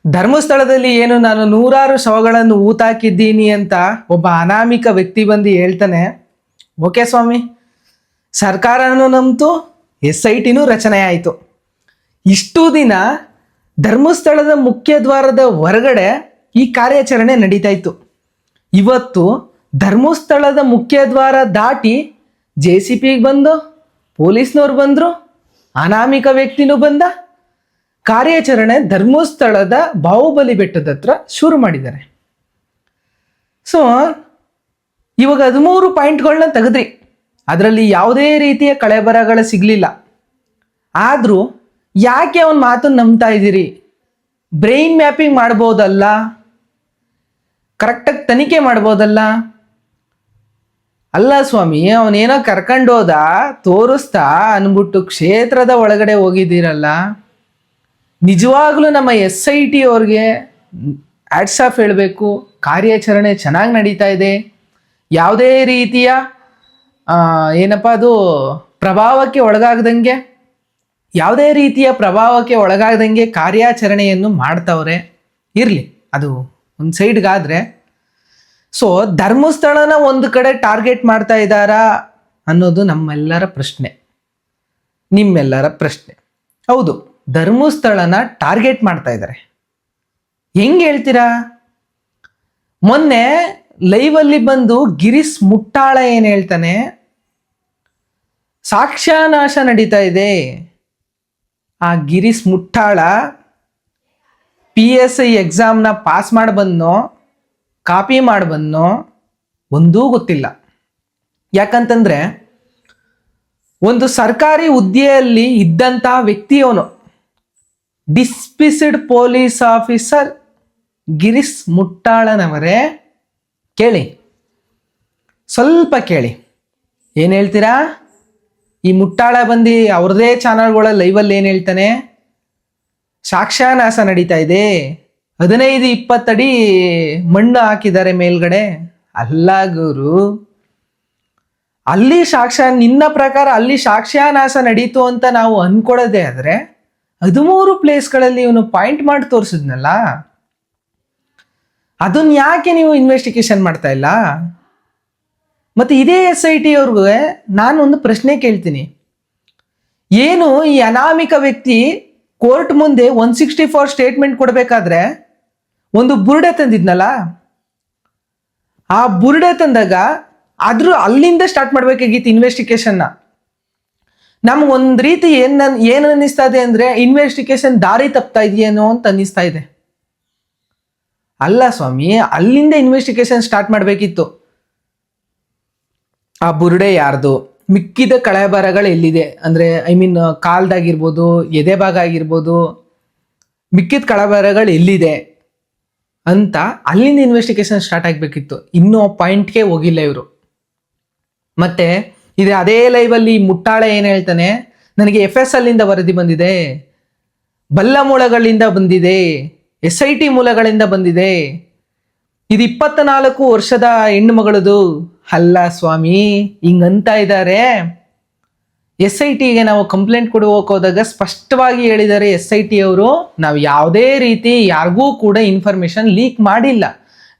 ಧರ್ಮಸ್ಥಳದಲ್ಲಿ ಏನು ನಾನು ನೂರಾರು ಶವಗಳನ್ನು ಊತಾಕಿದ್ದೀನಿ ಅಂತ ಒಬ್ಬ ಅನಾಮಿಕ ವ್ಯಕ್ತಿ ಬಂದು ಹೇಳ್ತಾನೆ. ಓಕೆ ಸ್ವಾಮಿ, ಸರ್ಕಾರನೂ ನಂಬಿತು, SITನೂ ರಚನೆ ಆಯಿತು. ಇಷ್ಟು ದಿನ ಧರ್ಮಸ್ಥಳದ ಮುಖ್ಯ ದ್ವಾರದ ಹೊರಗಡೆ ಈ ಕಾರ್ಯಾಚರಣೆ ನಡೀತಾ ಇತ್ತು. ಇವತ್ತು ಧರ್ಮಸ್ಥಳದ ಮುಖ್ಯ ದ್ವಾರ ದಾಟಿ JCP ಬಂದು, ಪೊಲೀಸ್ನವ್ರು ಬಂದರು, ಅನಾಮಿಕ ವ್ಯಕ್ತಿನೂ ಬಂದ. ಕಾರ್ಯಾಚರಣೆ ಧರ್ಮಸ್ಥಳದ ಬಾಹುಬಲಿ ಬೆಟ್ಟದ ಹತ್ರ ಶುರು ಮಾಡಿದ್ದಾರೆ. ಸೊ ಇವಾಗ 13 ಪಾಯಿಂಟ್ಗಳನ್ನ ತೆಗೆದ್ರಿ, ಅದರಲ್ಲಿ ಯಾವುದೇ ರೀತಿಯ ಕಳೆಬರಗಳು ಸಿಗಲಿಲ್ಲ. ಆದರೂ ಯಾಕೆ ಅವನ ಮಾತನ್ನು ನಂಬ್ತಾ ಇದ್ದೀರಿ? ಬ್ರೈನ್ ಮ್ಯಾಪಿಂಗ್ ಮಾಡ್ಬೋದಲ್ಲ, ಕರೆಕ್ಟಾಗಿ ತನಿಖೆ ಮಾಡ್ಬೋದಲ್ಲ. ಅಲ್ಲ ಸ್ವಾಮಿ, ಅವನೇನೋ ಕರ್ಕೊಂಡೋದ ತೋರಿಸ್ತಾ ಅಂದ್ಬಿಟ್ಟು ಕ್ಷೇತ್ರದ ಒಳಗಡೆ ಹೋಗಿದ್ದೀರಲ್ಲ. ನಿಜವಾಗ್ಲೂ ನಮ್ಮ SIT ಅವ್ರಿಗೆ ಹ್ಯಾಟ್ಸ್ ಆಫ್ ಹೇಳಬೇಕು. ಕಾರ್ಯಾಚರಣೆ ಚೆನ್ನಾಗಿ ನಡೀತಾ ಇದೆ. ಯಾವುದೇ ರೀತಿಯ ಪ್ರಭಾವಕ್ಕೆ ಒಳಗಾಗದಂಗೆ ಕಾರ್ಯಾಚರಣೆಯನ್ನು ಮಾಡ್ತವ್ರೆ. ಇರಲಿ, ಅದು ಒಂದು ಸೈಡ್ಗಾದರೆ. ಸೊ ಧರ್ಮಸ್ಥಳನ ಒಂದು ಕಡೆ ಟಾರ್ಗೆಟ್ ಮಾಡ್ತಾ ಇದ್ದಾರಾ ಅನ್ನೋದು ನಮ್ಮೆಲ್ಲರ ಪ್ರಶ್ನೆ, ನಿಮ್ಮೆಲ್ಲರ ಪ್ರಶ್ನೆ. ಹೌದು, ಧರ್ಮಸ್ಥಳನ ಟಾರ್ಗೆಟ್ ಮಾಡ್ತಾ ಇದ್ದಾರೆ. ಹೆಂಗೆ ಹೇಳ್ತೀರಾ? ಮೊನ್ನೆ ಲೈವಲ್ಲಿ ಬಂದು ಗಿರೀಶ್ ಮುಟ್ಟಾಳ ಏನು ಹೇಳ್ತಾನೆ, ಸಾಕ್ಷ್ಯನಾಶ ನಡೀತಾ ಇದೆ. ಆ ಗಿರೀಶ್ ಮುಟ್ಟಾಳ PSI ಎಕ್ಸಾಮ್ನ ಪಾಸ್ ಮಾಡಿ ಬಂದನೋ ಕಾಪಿ ಮಾಡಿ ಬಂದನೋ ಒಂದೂ ಗೊತ್ತಿಲ್ಲ. ಯಾಕಂತಂದ್ರೆ ಒಂದು ಸರ್ಕಾರಿ ಹುದ್ದೆಯಲ್ಲಿ ಇದ್ದಂತಹ ವ್ಯಕ್ತಿಯವನು, ಡಿಸ್ಮಿಸ್ಡ್ ಪೊಲೀಸ್ ಆಫೀಸರ್ ಗಿರೀಶ್ ಮುಟ್ಟಾಳನವರೇ, ಕೇಳಿ, ಸ್ವಲ್ಪ ಕೇಳಿ, ಏನು ಹೇಳ್ತೀರಾ? ಈ ಮುಟ್ಟಾಳ ಬಂದು ಅವ್ರದೇ ಚಾನಲ್ಗಳ ಲೈವಲ್ಲಿ ಏನು ಹೇಳ್ತಾನೆ? ಸಾಕ್ಷ್ಯನಾಶ ನಡೀತಾ ಇದೆ, 15-20 ಅಡಿ ಮಣ್ಣು ಹಾಕಿದ್ದಾರೆ ಮೇಲ್ಗಡೆ. ಅಲ್ಲ ಗುರು, ಅಲ್ಲಿ ನಿನ್ನ ಪ್ರಕಾರ ಅಲ್ಲಿ ಸಾಕ್ಷ್ಯನಾಶ ನಡೀತು ಅಂತ ನಾವು ಅನ್ಕೊಡೋದೇ ಆದರೆ 13 ಪ್ಲೇಸ್ಗಳಲ್ಲಿ ಇವನು ಪಾಯಿಂಟ್ ಮಾಡಿ ತೋರಿಸಿದ್ನಲ್ಲ, ಅದನ್ನ ಯಾಕೆ ನೀವು ಇನ್ವೆಸ್ಟಿಗೇಷನ್ ಮಾಡ್ತಾ ಇಲ್ಲ? ಮತ್ತು ಇದೇ SIT ಅವ್ರಿಗೂ ನಾನು ಒಂದು ಪ್ರಶ್ನೆ ಕೇಳ್ತೀನಿ. ಏನು ಈ ಅನಾಮಿಕ ವ್ಯಕ್ತಿ ಕೋರ್ಟ್ ಮುಂದೆ 164 ಸ್ಟೇಟ್ಮೆಂಟ್ ಕೊಡಬೇಕಾದ್ರೆ ಒಂದು ಬುರುಡೆ ತಂದಿದ್ನಲ್ಲ, ಆ ಬುರುಡೆ ತಂದಾಗ ಅಲ್ಲಿಂದ ಸ್ಟಾರ್ಟ್ ಮಾಡಬೇಕಾಗಿತ್ತು ಇನ್ವೆಸ್ಟಿಗೇಷನ್ನ. ನಮ್ಗೊಂದು ರೀತಿ ಏನು ಅನ್ನಿಸ್ತಾ ಇದೆ ಅಂದರೆ ಇನ್ವೆಸ್ಟಿಗೇಷನ್ ದಾರಿ ತಪ್ತಾ ಇದೆಯೇನೋ ಅಂತ ಅನ್ನಿಸ್ತಾ ಇದೆ. ಅಲ್ಲ ಸ್ವಾಮಿ, ಅಲ್ಲಿಂದ ಇನ್ವೆಸ್ಟಿಗೇಷನ್ ಸ್ಟಾರ್ಟ್ ಮಾಡಬೇಕಿತ್ತು. ಆ ಬುರುಡೆ ಯಾರ್ದು, ಮಿಕ್ಕಿದ ಕಳೆಬರಗಳು ಎಲ್ಲಿದೆ, ಅಂದರೆ ಕಾಲ್ದಾಗಿರ್ಬೋದು, ಎದೆ ಭಾಗ ಆಗಿರ್ಬೋದು, ಮಿಕ್ಕಿದ ಕಳೆಬರಗಳು ಎಲ್ಲಿದೆ ಅಂತ ಅಲ್ಲಿಂದ ಇನ್ವೆಸ್ಟಿಗೇಷನ್ ಸ್ಟಾರ್ಟ್ ಆಗಬೇಕಿತ್ತು. ಇನ್ನೂ ಪಾಯಿಂಟ್ಗೆ ಹೋಗಿಲ್ಲ ಇವರು. ಮತ್ತೆ ಅದೇ ಲೈವಲ್ಲಿ ಮುಟ್ಟಾಳ ಏನು ಹೇಳ್ತಾನೆ, ನನಗೆ FSLನಿಂದ ವರದಿ ಬಂದಿದೆ, ಬಲ್ಲ ಮೂಲಗಳಿಂದ ಬಂದಿದೆ, SIT ಮೂಲಗಳಿಂದ ಬಂದಿದೆ, ಇದು 24 ವರ್ಷದ ಹೆಣ್ಣು ಮಗಳದು. ಅಲ್ಲ ಸ್ವಾಮಿ, ಹಿಂಗಂತ ಇದ್ದಾರೆ. SITಗೆ ನಾವು ಕಂಪ್ಲೇಂಟ್ ಕೊಡುವಕ್ಕೆ ಹೋದಾಗ ಸ್ಪಷ್ಟವಾಗಿ ಹೇಳಿದ್ದಾರೆ SIT ಅವರು, ನಾವು ಯಾವುದೇ ರೀತಿ ಯಾರಿಗೂ ಕೂಡ ಇನ್ಫಾರ್ಮೇಶನ್ ಲೀಕ್ ಮಾಡಿಲ್ಲ,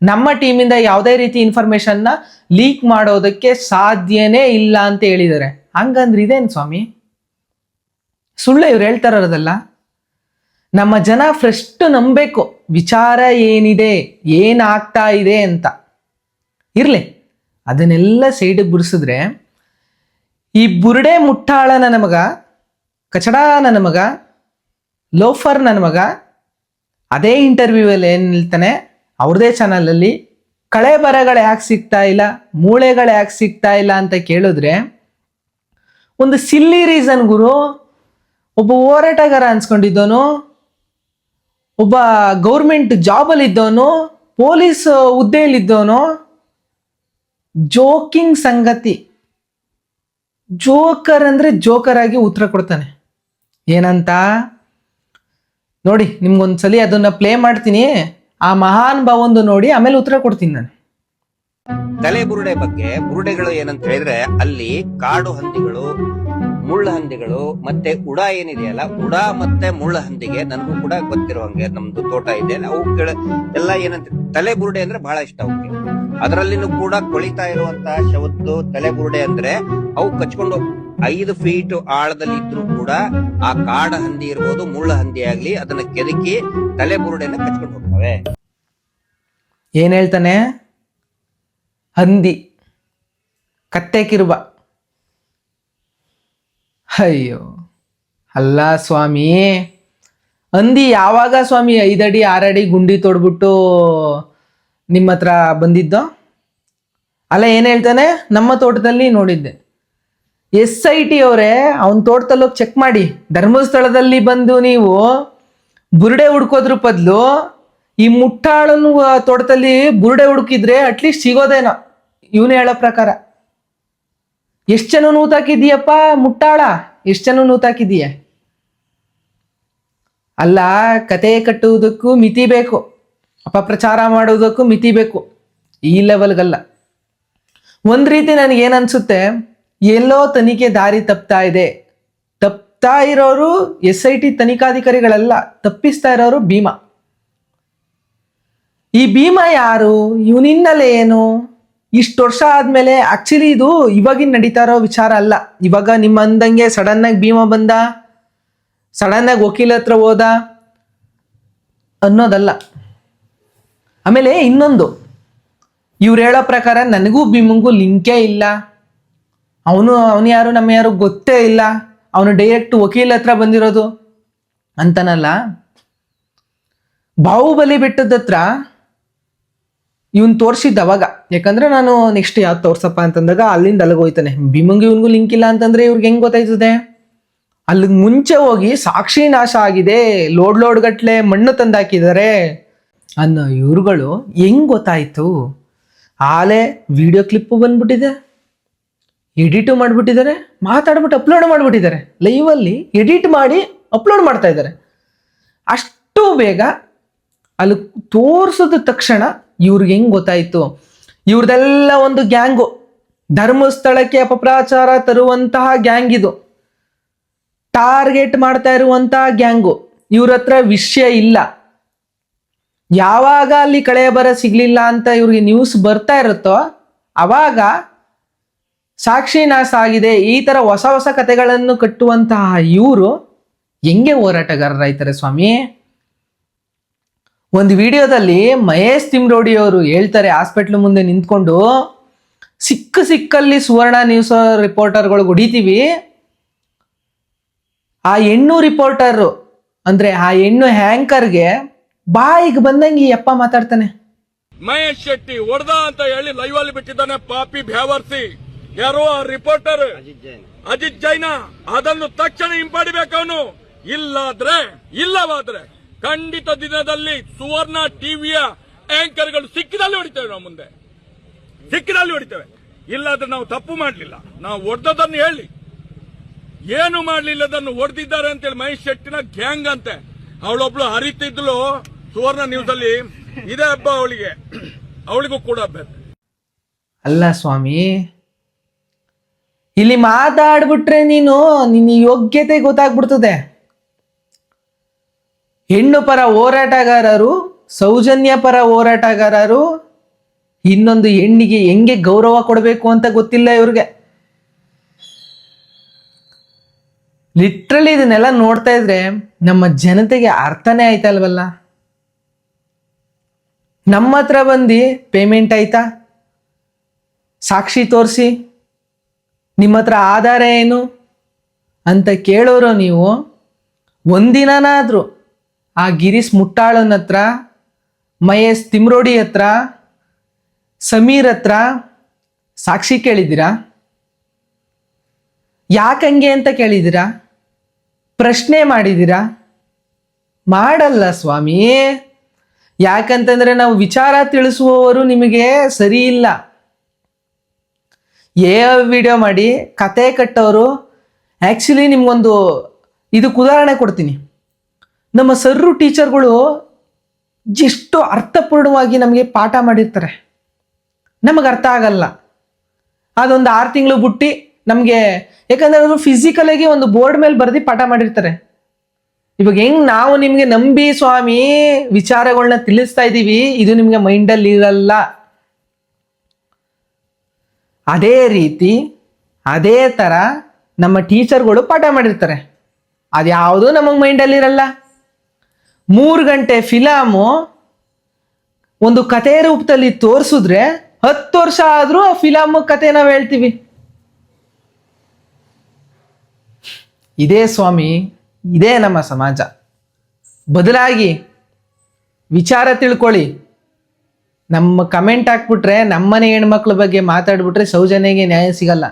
ನಮ್ಮ ಟೀಮಿಂದ ಯಾವುದೇ ರೀತಿ ಇನ್ಫಾರ್ಮೇಶನ್ನ ಲೀಕ್ ಮಾಡೋದಕ್ಕೆ ಸಾಧ್ಯನೇ ಇಲ್ಲ ಅಂತ ಹೇಳಿದ್ದಾರೆ. ಹಂಗಂದ್ರೆ ಇದೇನು ಸ್ವಾಮಿ? ಸುಳ್ಳು ಇವ್ರು ಹೇಳ್ತಾ ಇರೋದಲ್ಲ. ನಮ್ಮ ಜನ ಫಸ್ಟ್ ನಂಬಬೇಕು ವಿಚಾರ ಏನಿದೆ, ಏನಾಗ್ತಾ ಇದೆ ಅಂತ. ಇರಲಿ, ಅದನ್ನೆಲ್ಲ ಸೈಡಿಗೆ ಬಿಡಿಸಿದ್ರೆ ಈ ಬುರುಡೆ ಮುಟ್ಟಾಳ ನನ್ನ ಮಗ, ಕಚಡ ನನ್ನ ಮಗ, ಲೋಫರ್ ನನ್ನ ಮಗ ಅದೇ ಇಂಟರ್ವ್ಯೂವಲ್ಲಿ ಏನು ಹೇಳ್ತಾನೆ, ಅವ್ರದೇ ಚಾನಲಲ್ಲಿ ಕಳೆ ಬರಗಳು ಯಾಕೆ ಸಿಗ್ತಾ ಇಲ್ಲ, ಮೂಳೆಗಳು ಯಾಕೆ ಸಿಗ್ತಾ ಇಲ್ಲ ಅಂತ ಕೇಳಿದ್ರೆ ಒಂದು ಸಿಲ್ಲಿ ರೀಸನ್ ಗುರು. ಒಬ್ಬ ಹೋರಾಟಗಾರ ಅನ್ಸ್ಕೊಂಡಿದ್ದವನು, ಒಬ್ಬ ಗೌರ್ಮೆಂಟ್ ಜಾಬಲ್ಲಿ ಇದ್ದವನು, ಪೊಲೀಸ್ ಹುದ್ದೆಯಲ್ಲಿದ್ದವನು, ಜೋಕಿಂಗ್ ಸಂಗತಿ. ಜೋಕರ್ ಅಂದರೆ ಜೋಕರ್ ಆಗಿ ಉತ್ತರ ಕೊಡ್ತಾನೆ. ಏನಂತ ನೋಡಿ, ನಿಮ್ಗೊಂದ್ಸಲಿ ಅದನ್ನ ಪ್ಲೇ ಮಾಡ್ತೀನಿ, ಆ ಮಹಾನ್ ಭಾವಂದು ನೋಡಿ ಆಮೇಲೆ ಉತ್ತರ ಕೊಡ್ತೀನಿ ನಾನು. ತಲೆ ಬುರುಡೆ ಬಗ್ಗೆ, ಬುರುಡೆಗಳು ಏನಂತ ಹೇಳಿದ್ರೆ ಅಲ್ಲಿ ಕಾಡು ಹಂದಿಗಳು, ಮುಳ್ಳಹಂದಿಗಳು ಮತ್ತೆ ಉಡ ಏನಿದೆಯಲ್ಲ, ಉಡ ಮತ್ತೆ ಮುಳ್ಳಹಂದಿಗೆ ನನಗೂ ಕೂಡ ಗೊತ್ತಿರೋ ಹಂಗೆ, ನಮ್ದು ತೋಟ ಇದೆ, ಅವು ಎಲ್ಲ ಏನಂತ ತಲೆ ಬುರುಡೆ ಅಂದ್ರೆ ಬಹಳ ಇಷ್ಟ ಅವಕ್ಕೆ. ಅದರಲ್ಲಿನೂ ಕೂಡ ಕೊಳಿತಾ ಇರುವಂತಹ ಶವದ್ದು ತಲೆ ಬುರುಡೆ ಅಂದ್ರೆ ಅವು ಕಚ್ಕೊಂಡು 5 ಫೀಟ್ ಆಳದಲ್ಲಿ ಇದ್ರು ಕೂಡ ಆ ಕಾಡ ಹಂದಿ ಇರ್ಬೋದು, ಮುಳ್ಳ ಹಂದಿ ಆಗ್ಲಿ, ಅದನ್ನ ಕೆದಕಿ ತಲೆ ಬುರುಡೆನ ಕಚ್ಕೊಂಡು ಹೋಗ್ತವೆ. ಏನ್ ಹೇಳ್ತಾನೆ? ಹಂದಿ, ಕತ್ತೆ ಕಿರುಬ. ಅಯ್ಯೋ ಅಲ್ಲ ಸ್ವಾಮಿ, ಹಂದಿ ಯಾವಾಗ ಸ್ವಾಮಿ 5 ಅಡಿ 6 ಅಡಿ ಗುಂಡಿ ತೋಡ್ಬಿಟ್ಟು ನಿಮ್ಮ ಹತ್ರ ಬಂದಿದ್ದೋ? ಅಲ್ಲ ಏನ್ ಹೇಳ್ತಾನೆ? ನಮ್ಮ ತೋಟದಲ್ಲಿ ನೋಡಿದ್ದೆ. SIT ಅವರೇ ಅವನ ತೋಟದಲ್ಲಿ ಹೋಗಿ ಚೆಕ್ ಮಾಡಿ. ಧರ್ಮಸ್ಥಳದಲ್ಲಿ ಬಂದು ನೀವು ಬುರುಡೆ ಹುಡ್ಕೋದ್ರ ಬದಲು ಈ ಮುಟ್ಟಾಳನು ತೋಟದಲ್ಲಿ ಬುರುಡೆ ಹುಡುಕಿದ್ರೆ ಅಟ್ಲೀಸ್ಟ್ ಸಿಗೋದೇನೋ. ಇವನು ಹೇಳೋ ಪ್ರಕಾರ ಎಷ್ಟು ಜನ ನೂತಾಕಿದೀಯಪ್ಪ ಮುಟ್ಟಾಳ, ಎಷ್ಟು ಜನ ನೂತಾಕಿದೀಯ? ಅಲ್ಲ, ಕತೆ ಕಟ್ಟುವುದಕ್ಕೂ ಮಿತಿ ಬೇಕು, ಅಪಪ್ರಚಾರ ಮಾಡುವುದಕ್ಕೂ ಮಿತಿ ಬೇಕು. ಈ ಲೆವೆಲ್ಗಲ್ಲ. ಒಂದ್ ರೀತಿ ನನಗೇನು ಅನ್ಸುತ್ತೆ, ಎಲ್ಲೋ ತನಿಖೆ ದಾರಿ ತಪ್ತಾ ಇದೆ. ತಪ್ತಾ ಇರೋರು SIT ತನಿಖಾಧಿಕಾರಿಗಳಲ್ಲ, ತಪ್ಪಿಸ್ತಾ ಇರೋರು ಭೀಮಾ. ಈ ಭೀಮಾ ಯಾರು? ಇವನಿನ್ನಲೆ ಏನು? ಇಷ್ಟು ವರ್ಷ ಆದ್ಮೇಲೆ ಆಕ್ಚುಲಿ ಇದು ಇವಾಗಿನ ನಡೀತಾ ಇರೋ ವಿಚಾರ ಅಲ್ಲ. ಇವಾಗ ನಿಮ್ಮ ಅಂದಂಗೆ ಸಡನ್ ಆಗಿ ಭೀಮಾ ಬಂದ, ಸಡನ್ ಆಗಿ ವಕೀಲ ಹತ್ರ ಹೋದ ಅನ್ನೋದಲ್ಲ. ಆಮೇಲೆ ಇನ್ನೊಂದು, ಇವ್ರು ಹೇಳೋ ಪ್ರಕಾರ ನನಗೂ ಭೀಮಂಗೂ ಲಿಂಕೇ ಇಲ್ಲ, ಅವನು ಯಾರು ನಮ್ಮ ಯಾರು ಗೊತ್ತೇ ಇಲ್ಲ, ಅವನು ಡೈರೆಕ್ಟ್ ವಕೀಲ ಹತ್ರ ಬಂದಿರೋದು ಅಂತನಲ್ಲ. ಬಾಹುಬಲಿ ಬೆಟ್ಟದ ಹತ್ರ ಇವನ್ ತೋರ್ಸಿದ್ದ ಅವಾಗ. ಯಾಕಂದ್ರೆ ನಾನು ನೆಕ್ಸ್ಟ್ ಯಾವ್ದು ತೋರ್ಸಪ್ಪ ಅಂತಂದಾಗ ಅಲ್ಲಿಂದ ಅಲ್ಲಿಗೆ ಹೋಯ್ತಾನೆ. ಭೀಮಂಗೂ ಇವನ್ಗೂ ಲಿಂಕ್ ಇಲ್ಲ ಅಂತಂದ್ರೆ ಇವ್ರಿಗೆ ಹೆಂಗ್ ಗೊತ್ತಾಯ್ತದೆ? ಅಲ್ಲಿಗೆ ಮುಂಚೆ ಹೋಗಿ ಸಾಕ್ಷಿ ನಾಶ ಆಗಿದೆ, ಲೋಡ್ ಗಟ್ಲೆ ಮಣ್ಣು ತಂದಾಕಿದ್ದಾರೆ ಅನ್ನೋ ಇವ್ರುಗಳು ಹೆಂಗ್ ಗೊತ್ತಾಯ್ತು? ಆಲೆ ವಿಡಿಯೋ ಕ್ಲಿಪ್ಪು ಬಂದ್ಬಿಟ್ಟಿದೆ, ಎಡಿಟು ಮಾಡಿಬಿಟ್ಟಿದ್ದಾರೆ, ಮಾತಾಡ್ಬಿಟ್ಟು ಅಪ್ಲೋಡ್ ಮಾಡಿಬಿಟ್ಟಿದ್ದಾರೆ. ಲೈವಲ್ಲಿ ಎಡಿಟ್ ಮಾಡಿ ಅಪ್ಲೋಡ್ ಮಾಡ್ತಾ ಇದ್ದಾರೆ. ಅಷ್ಟು ಬೇಗ ಅಲ್ಲಿ ತೋರಿಸಿದ ತಕ್ಷಣ ಇವ್ರಿಗೆ ಹೆಂಗ್ ಗೊತ್ತಾಯ್ತು? ಇವ್ರದೆಲ್ಲ ಒಂದು ಗ್ಯಾಂಗು, ಧರ್ಮಸ್ಥಳಕ್ಕೆ ಅಪಪ್ರಚಾರ ತರುವಂತಹ ಗ್ಯಾಂಗ್ ಇದು, ಟಾರ್ಗೆಟ್ ಮಾಡ್ತಾ ಇರುವಂತಹ ಗ್ಯಾಂಗು. ಇವ್ರ ಹತ್ರ ವಿಷಯ ಇಲ್ಲ. ಯಾವಾಗ ಅಲ್ಲಿ ಕಳೆ ಬರ ಸಿಗ್ಲಿಲ್ಲ ಅಂತ ಇವ್ರಿಗೆ ನ್ಯೂಸ್ ಬರ್ತಾ ಇರುತ್ತೋ ಅವಾಗ ಸಾಕ್ಷಿ ನಾಶ ಆಗಿದೆ, ಈ ತರ ಹೊಸ ಹೊಸ ಕಥೆಗಳನ್ನು ಕಟ್ಟುವಂತಹ ಇವರು ಹೆಂಗೆ ಹೋರಾಟಗಾರರಾಯ್ತಾರೆ ಸ್ವಾಮಿ? ಒಂದು ವಿಡಿಯೋದಲ್ಲಿ ಮಹೇಶ್ ತಿಮ್ರೋಡಿ ಅವರು ಹೇಳ್ತಾರೆ, ಹಾಸ್ಪಿಟ್ಲ್ ಮುಂದೆ ನಿಂತ್ಕೊಂಡು ಸಿಕ್ಕಲ್ಲಿ ಸುವರ್ಣ ನ್ಯೂಸ್ ರಿಪೋರ್ಟರ್ಗಳು ಹೊಡಿತೀವಿ, ಆ ಹೆಣ್ಣು ರಿಪೋರ್ಟರ್ ಅಂದ್ರೆ ಆ ಹೆಣ್ಣು ಹ್ಯಾಂಕರ್ಗೆ ಬಾಯಿಗೆ ಬಂದಂಗೆ ಅಪ್ಪ ಮಾತಾಡ್ತಾನೆ. ಮಹೇಶ್ ಶೆಟ್ಟಿ ಹೊಡೆದ ಅಂತ ಹೇಳಿ ಲೈವ್ ಅಲ್ಲಿ ಬಿಟ್ಟಿದ್ದಾನೆ ಪಾಪಿ ಭ್ಯಾವರ್ಸಿ. ಯಾರೋ ಆ ರಿಪೋರ್ಟರ್ ಅಜಿತ್ ಜೈನ, ಅದನ್ನು ತಕ್ಷಣ ಹಿಂಪಡಿಬೇಕು ಅವನು. ಇಲ್ಲವಾದ್ರೆ ಖಂಡಿತ ದಿನದಲ್ಲಿ ಸುವರ್ಣ ಟಿವಿಯ ಆಂಕರ್ಗಳು ಸಿಕ್ಕಿದಲ್ಲಿ ಹೊಡಿತೇವೆ, ನಾವು ಮುಂದೆ ಸಿಕ್ಕಿದಲ್ಲಿ ಹೊಡಿತೇವೆ. ಇಲ್ಲಾದ್ರೆ ನಾವು ತಪ್ಪು ಮಾಡಲಿಲ್ಲ, ನಾವು ಹೊಡೆದದನ್ನು ಹೇಳಿ, ಏನು ಮಾಡಲಿಲ್ಲದನ್ನು ಹೊಡೆದಿದ್ದಾರೆ ಅಂತೇಳಿ ಮಹೇಶ್ ಶೆಟ್ಟಿನ ಗ್ಯಾಂಗ್ ಅಂತೆ. ಅವಳೊಬ್ಳು ಹರಿತಿದ್ಲು ಸುವರ್ಣ ನ್ಯೂಸ್ ಅಲ್ಲಿ, ಇದೇ ಹಬ್ಬ ಅವಳಿಗೆ, ಅವಳಿಗೂ ಕೂಡ ಹಬ್ಬ. ಅಲ್ಲ ಸ್ವಾಮಿ, ಇಲ್ಲಿ ಮಾತಾಡ್ಬಿಟ್ರೆ ನಿನ್ನ ಯೋಗ್ಯತೆ ಗೊತ್ತಾಗ್ಬಿಡ್ತದೆ. ಹೆಣ್ಣು ಪರ ಹೋರಾಟಗಾರರು, ಸೌಜನ್ಯ ಪರ ಹೋರಾಟಗಾರರು ಇನ್ನೊಂದು ಹೆಣ್ಣಿಗೆ ಹೆಂಗೆ ಗೌರವ ಕೊಡಬೇಕು ಅಂತ ಗೊತ್ತಿಲ್ಲ ಇವ್ರಿಗೆ. ಲಿಟ್ರಲಿ ಇದನ್ನೆಲ್ಲ ನೋಡ್ತಾ ಇದ್ರೆ ನಮ್ಮ ಜನತೆಗೆ ಅರ್ಥನೇ ಆಯ್ತಲ್ವಲ್ಲ. ನಮ್ಮ ಹತ್ರ ಬಂದು ಪೇಮೆಂಟ್ ಆಯ್ತಾ, ಸಾಕ್ಷಿ ತೋರಿಸಿ, ನಿಮ್ಮ ಹತ್ರ ಆಧಾರ ಏನು ಅಂತ ಕೇಳೋರು ನೀವು. ಒಂದಿನಾದ್ರೂ ಆ ಗಿರೀಶ್ ಮುಟ್ಟಾಳನ ಹತ್ರ, ಮಹೇಶ್ ತಿಮ್ರೋಡಿ ಹತ್ರ, ಸಮೀರ್ ಹತ್ರ ಸಾಕ್ಷಿ ಕೇಳಿದ್ದೀರಾ? ಯಾಕಂಗೆ ಅಂತ ಕೇಳಿದ್ದೀರಾ? ಪ್ರಶ್ನೆ ಮಾಡಿದ್ದೀರಾ? ಮಾಡಲ್ಲ ಸ್ವಾಮಿ. ಯಾಕಂತಂದ್ರೆ ನಾವು ವಿಚಾರ ತಿಳಿಸುವವರು ನಿಮಗೆ ಸರಿ ಇಲ್ಲ. ವಿಡಿಯೋ ಮಾಡಿ ಕತೆ ಕಟ್ಟೋರು. ಆ್ಯಕ್ಚುಲಿ ನಿಮ್ಗೊಂದು ಇದಕ್ಕೆ ಉದಾಹರಣೆ ಕೊಡ್ತೀನಿ. ನಮ್ಮ ಸರ್ರು ಟೀಚರ್ಗಳು ಎಷ್ಟು ಅರ್ಥಪೂರ್ಣವಾಗಿ ನಮಗೆ ಪಾಠ ಮಾಡಿರ್ತಾರೆ, ನಮಗೆ ಅರ್ಥ ಆಗಲ್ಲ. ಅದೊಂದು 6 ತಿಂಗಳು ಬಿಟ್ಟು ನಮಗೆ, ಯಾಕಂದ್ರೆ ಅವರು ಫಿಸಿಕಲ್ ಆಗಿ ಒಂದು ಬೋರ್ಡ್ ಮೇಲೆ ಬರ್ದಿ ಪಾಠ ಮಾಡಿರ್ತಾರೆ. ಇವಾಗ ಹೆಂಗ್ ನಾವು ನಿಮ್ಗೆ ನಂಬಿ ಸ್ವಾಮಿ ವಿಚಾರಗಳನ್ನ ತಿಳಿಸ್ತಾ ಇದೀವಿ, ಇದು ನಿಮ್ಗೆ ಮೈಂಡಲ್ಲಿ ಇರಲ್ಲ. ಅದೇ ರೀತಿ ಅದೇ ತರ ನಮ್ಮ ಟೀಚರ್ಗಳು ಪಾಠ ಮಾಡಿರ್ತಾರೆ, ಅದ್ಯಾವುದು ನಮಗೆ ಮೈಂಡಲ್ಲಿ ಇರಲ್ಲ. 3 ಗಂಟೆ ಫಿಲಮು ಒಂದು ಕಥೆ ರೂಪದಲ್ಲಿ ತೋರಿಸಿದ್ರೆ 10 ವರ್ಷ ಆದ್ರೂ ಆ ಫಿಲಮ್ ಕಥೆ ನಾವು ಹೇಳ್ತೀವಿ. ಇದೇ ಸ್ವಾಮಿ, ಇದೇ ನಮ್ಮ ಸಮಾಜ. ಬದಲಾಗಿ ವಿಚಾರ ತಿಳ್ಕೊಳ್ಳಿ. ನಮ್ಮ ಕಮೆಂಟ್ ಹಾಕ್ಬಿಟ್ರೆ, ನಮ್ಮನೆ ಹೆಣ್ಮಕ್ಳ ಬಗ್ಗೆ ಮಾತಾಡ್ಬಿಟ್ರೆ ಸೌಜನ್ಯಗೆ ನ್ಯಾಯ ಸಿಗಲ್ಲ.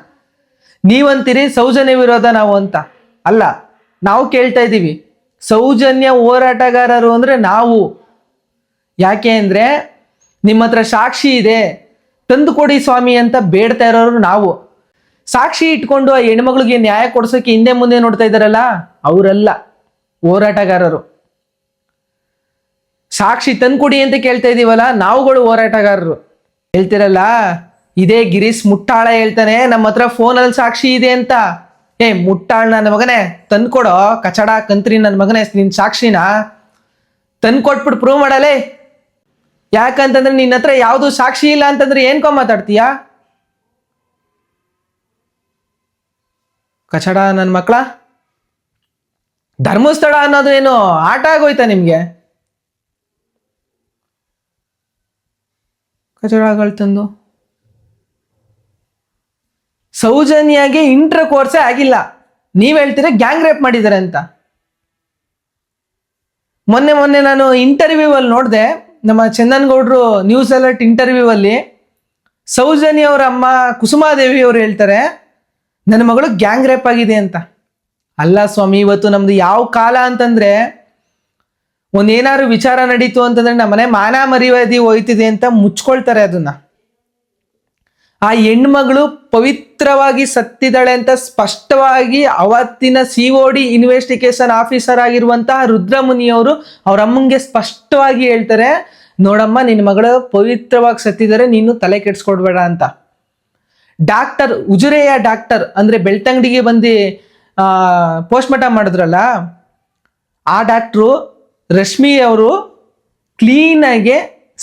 ನೀವಂತೀರಿ ಸೌಜನ್ಯ ವಿರೋಧ ನಾವು ಅಂತ. ಅಲ್ಲ, ನಾವು ಕೇಳ್ತಾ ಇದ್ದೀವಿ ಸೌಜನ್ಯ ಹೋರಾಟಗಾರರು ಅಂದ್ರೆ ನಾವು. ಯಾಕೆ ಅಂದ್ರೆ ನಿಮ್ಮ ಹತ್ರ ಸಾಕ್ಷಿ ಇದೆ, ತಂದು ಕೊಡಿ ಸ್ವಾಮಿ ಅಂತ ಬೇಡ್ತಾ ಇರೋರು ನಾವು. ಸಾಕ್ಷಿ ಇಟ್ಕೊಂಡು ಆ ಹೆಣ್ಮಗಳಿಗೆ ನ್ಯಾಯ ಕೊಡ್ಸೋಕೆ ಹಿಂದೆ ಮುಂದೆ ನೋಡ್ತಾ ಇದ್ದಾರಲ್ಲ, ಅವರಲ್ಲ ಹೋರಾಟಗಾರರು. ಸಾಕ್ಷಿ ತಂದ್ಕೊಡಿ ಅಂತ ಕೇಳ್ತಾ ಇದೀವಲ್ಲ, ನಾವುಗಳು ಹೋರಾಟಗಾರರು. ಹೇಳ್ತಿರಲ್ಲ, ಇದೇ ಗಿರೀಶ್ ಮುಟ್ಟಾಳ ಹೇಳ್ತಾನೆ ನಮ್ಮ ಹತ್ರ ಫೋನಲ್ಲಿ ಸಾಕ್ಷಿ ಇದೆ ಅಂತ. ಮುಟ್ಟಾಳ ನನ್ನ ಮಗನೇ, ತಂದ್ಕೊಡೋ ಕಚಡ ಕಂತ್ರಿ ನನ್ನ ಮಗನೇ, ನಿನ್ ಸಾಕ್ಷಿನ ತಂದ್ಕೊಟ್ಬಿಟ್ಟು ಪ್ರೂವ್ ಮಾಡಲೇ. ಯಾಕಂತಂದ್ರೆ ನಿನ್ನ ಹತ್ರ ಯಾವುದು ಸಾಕ್ಷಿ ಇಲ್ಲ ಅಂತಂದ್ರೆ ಏನ್ಕೊ ಮಾತಾಡ್ತೀಯಾ ಕಚಡ ನನ್ನ ಮಕ್ಕಳ? ಧರ್ಮಸ್ಥಳ ಅನ್ನೋದು ಏನು ಆಟ ಆಗೋಯ್ತಾ ನಿಮ್ಗೆ? ಕಚಡಗಳು ತಂದು ಸೌಜನ್ಯಗೆ ಇಂಟರ್ ಕೋರ್ಸೇ ಆಗಿಲ್ಲ, ನೀವ್ ಹೇಳ್ತೀರ ಗ್ಯಾಂಗ್ ರೇಪ್ ಮಾಡಿದ್ದಾರೆ ಅಂತ. ಮೊನ್ನೆ ನಾನು ಇಂಟರ್ವ್ಯೂ ಅಲ್ಲಿ ನೋಡಿದೆ, ನಮ್ಮ ಚಂದನ್ಗೌಡ್ರು ನ್ಯೂಸ್ ಅಲರ್ಟ್ ಇಂಟರ್ವ್ಯೂ ಅಲ್ಲಿ ಸೌಜನ್ಯ ಅವರ ಅಮ್ಮ ಕುಸುಮಾದೇವಿ ಅವರು ಹೇಳ್ತಾರೆ ನನ್ನ ಮಗಳು ಗ್ಯಾಂಗ್ ರೇಪ್ ಆಗಿದೆ ಅಂತ. ಅಲ್ಲ ಸ್ವಾಮಿ, ಇವತ್ತು ನಮ್ದು ಯಾವ ಕಾಲ ಅಂತಂದ್ರೆ, ಒಂದೇನಾದ್ರು ವಿಚಾರ ನಡೀತು ಅಂತಂದ್ರೆ ನಮ್ಮನೆ ಮಾನ ಮರ್ಯಾದೆ ಹೋಯ್ತಿದೆ ಅಂತ ಮುಚ್ಕೊಳ್ತಾರೆ ಅದನ್ನ. ಆ ಹೆಣ್ಮಗಳು ಪವಿತ್ರವಾಗಿ ಸತ್ತಿದ್ದಾಳೆ ಅಂತ ಸ್ಪಷ್ಟವಾಗಿ ಅವತ್ತಿನ COD ಇನ್ವೆಸ್ಟಿಗೇಷನ್ ಆಫೀಸರ್ ಆಗಿರುವಂತಹ ರುದ್ರಮುನಿಯವರು ಅವ್ರ ಅಮ್ಮಂಗೆ ಸ್ಪಷ್ಟವಾಗಿ ಹೇಳ್ತಾರೆ, ನೋಡಮ್ಮ ನಿನ್ನ ಮಗಳು ಪವಿತ್ರವಾಗಿ ಸತ್ತಿದ್ದಾರೆ, ನೀನು ತಲೆ ಕೆಡ್ಸ್ಕೊಡ್ಬೇಡ ಅಂತ. ಡಾಕ್ಟರ್ ಉಜಿರೆಯ ಡಾಕ್ಟರ್ ಅಂದ್ರೆ ಬೆಳ್ತಂಗಡಿಗೆ ಬಂದು ಪೋಸ್ಟ್ ಮಾರ್ಟಮ್ ಮಾಡಿದ್ರಲ್ಲ, ಆ ಡಾಕ್ಟ್ರು ರಶ್ಮಿ ಅವರು ಕ್ಲೀನಾಗಿ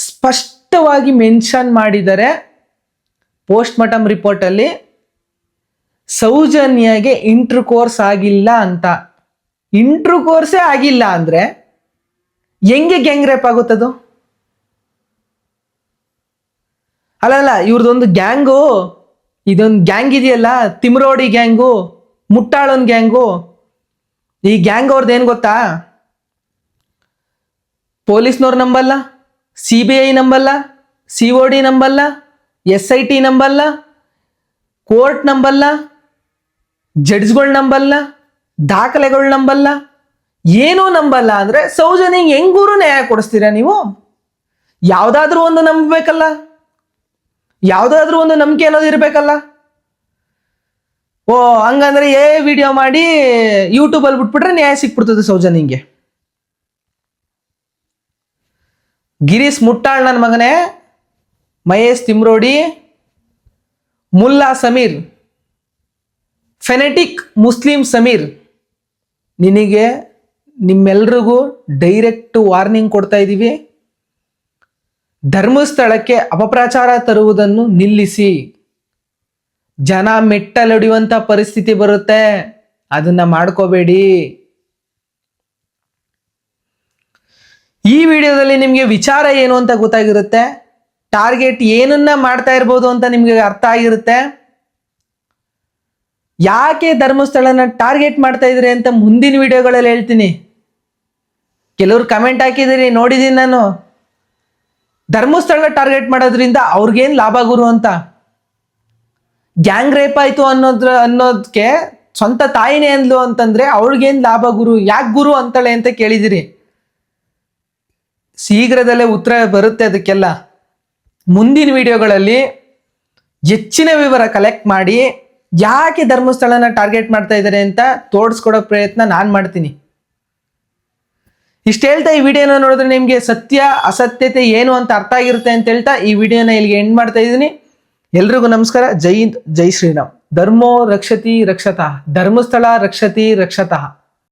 ಸ್ಪಷ್ಟವಾಗಿ ಮೆನ್ಷನ್ ಮಾಡಿದ್ದಾರೆ ಪೋಸ್ಟ್ ಮಾರ್ಟಮ್ ರಿಪೋರ್ಟ್ ಅಲ್ಲಿ, ಸೌಜನ್ಯಗೆ ಇಂಟರ್ ಕೋರ್ಸ್ ಆಗಿಲ್ಲ ಅಂತ. ಇಂಟರ್ ಕೋರ್ಸೇ ಆಗಿಲ್ಲ ಅಂದ್ರೆ ಹೆಂಗೆ ಗ್ಯಾಂಗ್ ರೇಪ್ ಆಗುತ್ತದು? ಅಲ್ಲಲ್ಲ, ಇವ್ರದೊಂದು ಗ್ಯಾಂಗು, ಇದೊಂದು ಗ್ಯಾಂಗ್ ಇದೆಯಲ್ಲ, ತಿಮ್ರೋಡಿ ಗ್ಯಾಂಗು, ಮುಟ್ಟಾಳನ್ ಗ್ಯಾಂಗು. ಈ ಗ್ಯಾಂಗ್ ಅವ್ರದ್ದು ಏನ್ ಗೊತ್ತಾ? ಪೊಲೀಸ್ನವ್ರು ನಂಬಲ್ಲ, CBI ನಂಬಲ್ಲ, COD ನಂಬಲ್ಲ, SIT ನಂಬಲ್ಲ, ಕೋರ್ಟ್ ನಂಬಲ್ಲ, ಜಡ್ಜ್ಗಳು ನಂಬಲ್ಲ, ದಾಖಲೆಗಳು ನಂಬಲ್ಲ, ಏನೂ ನಂಬಲ್ಲ. ಅಂದ್ರೆ ಸೌಜನ್ಯ ಹೆಂಗೂರು ನ್ಯಾಯ ಕೊಡಿಸ್ತೀರಾ ನೀವು? ಯಾವ್ದಾದ್ರೂ ಒಂದು ನಂಬಬೇಕಲ್ಲ, ಯಾವ್ದಾದ್ರೂ ಒಂದು ನಂಬಿಕೆ ಅನ್ನೋದು ಇರ್ಬೇಕಲ್ಲ. ಹಂಗಂದ್ರೆ ವಿಡಿಯೋ ಮಾಡಿ ಯೂಟ್ಯೂಬಲ್ಲಿ ಬಿಟ್ಬಿಟ್ರೆ ನ್ಯಾಯ ಸಿಕ್ಬಿಡ್ತದೆ ಸೌಜನ್ಯಂಗೆ. ಗಿರೀಶ್ ಮುಟ್ಟಾಳ್ ನನ್ನ ಮಗನೇ, ಮಹೇಶ್ ತಿಮ್ರೋಡಿ, ಮುಲ್ಲಾ ಸಮೀರ್, ಫೆನೆಟಿಕ್ ಮುಸ್ಲಿಂ ಸಮೀರ್, ನಿನಗೆ ನಿಮ್ಮೆಲ್ರಿಗೂ ಡೈರೆಕ್ಟ್ ವಾರ್ನಿಂಗ್ ಕೊಡ್ತಾ ಇದ್ದೀವಿ. ಧರ್ಮಸ್ಥಳಕ್ಕೆ ಅಪಪ್ರಚಾರ ತರುವುದನ್ನು ನಿಲ್ಲಿಸಿ. ಜನ ಮೆಟ್ಟಲೊಡೆಯುವಂತ ಪರಿಸ್ಥಿತಿ ಬರುತ್ತೆ, ಅದನ್ನ ಮಾಡ್ಕೋಬೇಡಿ. ಈ ವಿಡಿಯೋದಲ್ಲಿ ನಿಮಗೆ ವಿಚಾರ ಏನು ಅಂತ ಗೊತ್ತಾಗಿರುತ್ತೆ, ಟಾರ್ಗೆಟ್ ಏನನ್ನ ಮಾಡ್ತಾ ಇರ್ಬೋದು ಅಂತ ನಿಮ್ಗೆ ಅರ್ಥ ಆಗಿರುತ್ತೆ. ಯಾಕೆ ಧರ್ಮಸ್ಥಳನ ಟಾರ್ಗೆಟ್ ಮಾಡ್ತಾ ಇದ್ರಿ ಅಂತ ಮುಂದಿನ ವಿಡಿಯೋಗಳಲ್ಲಿ ಹೇಳ್ತೀನಿ. ಕೆಲವರು ಕಮೆಂಟ್ ಹಾಕಿದಿರಿ, ನೋಡಿದೀನಿ ನಾನು, ಧರ್ಮಸ್ಥಳ ಟಾರ್ಗೆಟ್ ಮಾಡೋದ್ರಿಂದ ಅವ್ರಿಗೇನ್ ಲಾಭ ಗುರು ಅಂತ. ಗ್ಯಾಂಗ್ ರೇಪ್ ಆಯ್ತು ಅನ್ನೋದಕ್ಕೆ ಸ್ವಂತ ತಾಯಿನೇ ಅಂದ್ಲು ಅಂತಂದ್ರೆ ಅವ್ರಿಗೇನ್ ಲಾಭ ಗುರು, ಯಾಕೆ ಗುರು ಅಂತಾಳೆ ಅಂತ ಕೇಳಿದಿರಿ. ಶೀಘ್ರದಲ್ಲೇ ಉತ್ತರ ಬರುತ್ತೆ ಅದಕ್ಕೆಲ್ಲ. ಮುಂದಿನ ವಿಡಿಯೋಗಳಲ್ಲಿ ಹೆಚ್ಚಿನ ವಿವರ ಕಲೆಕ್ಟ್ ಮಾಡಿ ಯಾಕೆ ಧರ್ಮಸ್ಥಳನ ಟಾರ್ಗೆಟ್ ಮಾಡ್ತಾ ಇದ್ದಾರೆ ಅಂತ ತೋರಿಸ್ಕೊಡೋ ಪ್ರಯತ್ನ ನಾನು ಮಾಡ್ತೀನಿ. ಇಷ್ಟು ಹೇಳ್ತಾ ಈ ವಿಡಿಯೋನ ನೋಡಿದ್ರೆ ನಿಮಗೆ ಸತ್ಯ ಅಸತ್ಯತೆ ಏನು ಅಂತ ಅರ್ಥ ಆಗಿರುತ್ತೆ ಅಂತ ಹೇಳ್ತಾ ಈ ವಿಡಿಯೋನ ಇಲ್ಲಿಗೆ ಎಂಡ್ ಮಾಡ್ತಾ ಇದ್ದೀನಿ. ಎಲ್ರಿಗೂ ನಮಸ್ಕಾರ. ಜೈ ಹಿಂದ್, ಜೈ ಶ್ರೀರಾಮ್. ಧರ್ಮೋ ರಕ್ಷತಿ ರಕ್ಷತಃ, ಧರ್ಮಸ್ಥಳ ರಕ್ಷತಿ ರಕ್ಷತಃ.